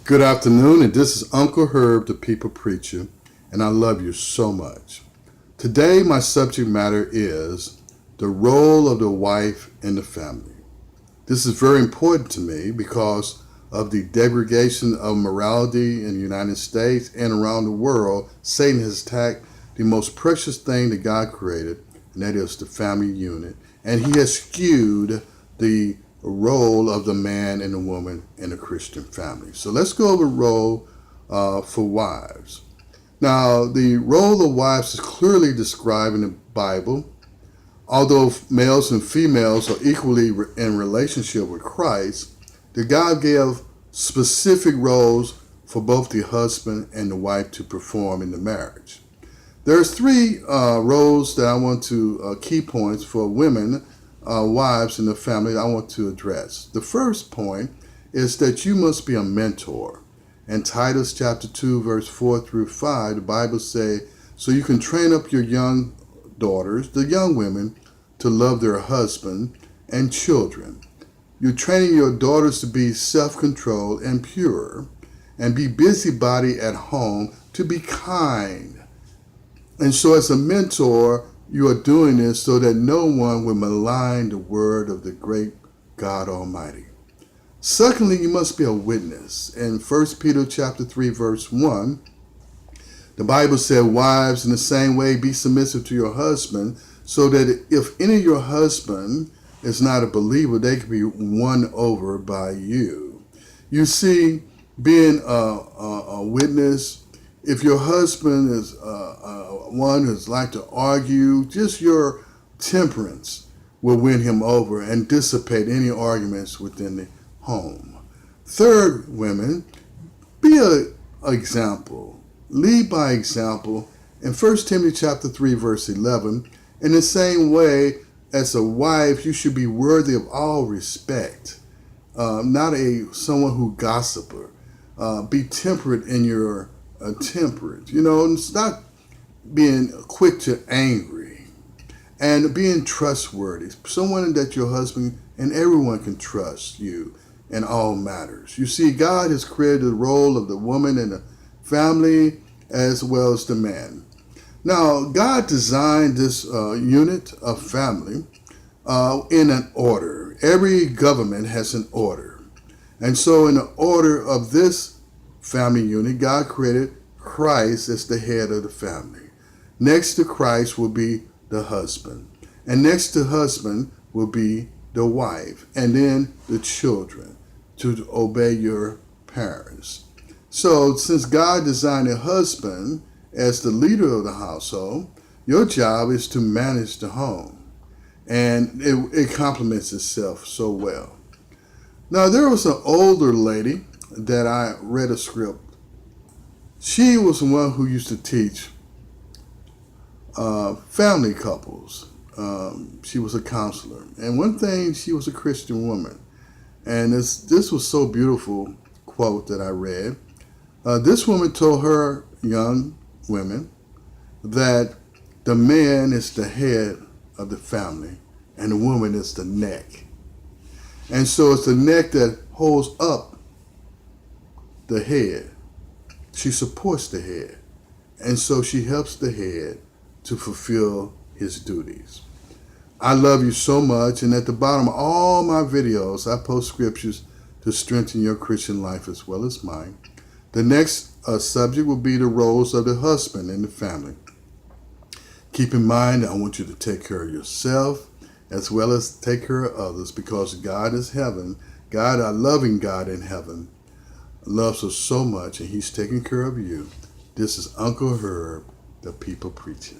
Good afternoon, and this is Uncle Herb, the People Preacher, and I love you so much. Today, my subject matter is the role of the wife in the family. This is very important to me because of the degradation of morality in the United States and around the world. Satan has attacked the most precious thing that God created, and that is the family unit. And he has skewed the role of the man and the woman in a Christian family. So let's go over the role for wives. Now, the role of wives is clearly described in the Bible. Although males and females are equally in relationship with Christ, the God gave specific roles for both the husband and the wife to perform in the marriage. There's three roles that I want to, key points for women, wives in the family I want to address. The first point is that you must be a mentor. In Titus chapter 2, verse 4 through 5, the Bible says, so you can train up your young daughters, the young women, to love their husband and children. You're training your daughters to be self-controlled and pure, and be busybody at home, to be kind. And so as a mentor, you are doing this so that no one will malign the word of the great God Almighty. Secondly, you must be a witness. In 1 Peter chapter 3, verse 1, the Bible said, wives, in the same way, be submissive to your husband, so that if any of your husband is not a believer, they can be won over by you. You see, being a witness, if your husband is one who's like to argue, just your temperance will win him over and dissipate any arguments within the home. Third, women, be an example. Lead by example. In 1 Timothy chapter 3, verse 11, in the same way as a wife, you should be worthy of all respect. Not someone who gossiper. Be temperate in your temperate. It's not being quick to angry, and being trustworthy. Someone that your husband and everyone can trust you in all matters. You see, God has created the role of the woman in the family as well as the man. Now, God designed this unit of family in an order. Every government has an order. And so in the order of this family unit, God created Christ as the head of the family. Next to Christ will be the husband. And next to husband will be the wife. And then the children, to obey your parents. So since God designed a husband as the leader of the household, your job is to manage the home. And it complements itself so well. Now, there was an older lady that I read a script. She was the one who used to teach family couples. She was a counselor. And one thing, she was a Christian woman. And this was so beautiful quote that I read. This woman told her young women that the man is the head of the family and the woman is the neck. And so it's the neck that holds up the head. She supports the head. And so she helps the head to fulfill his duties. I love you so much, and at the bottom of all my videos, I post scriptures to strengthen your Christian life as well as mine. The next subject will be the roles of the husband in the family. Keep in mind, I want you to take care of yourself as well as take care of others, because God is heaven. God, our loving God in heaven, loves us so much, and he's taking care of you. This is Uncle Herb, the People Preacher.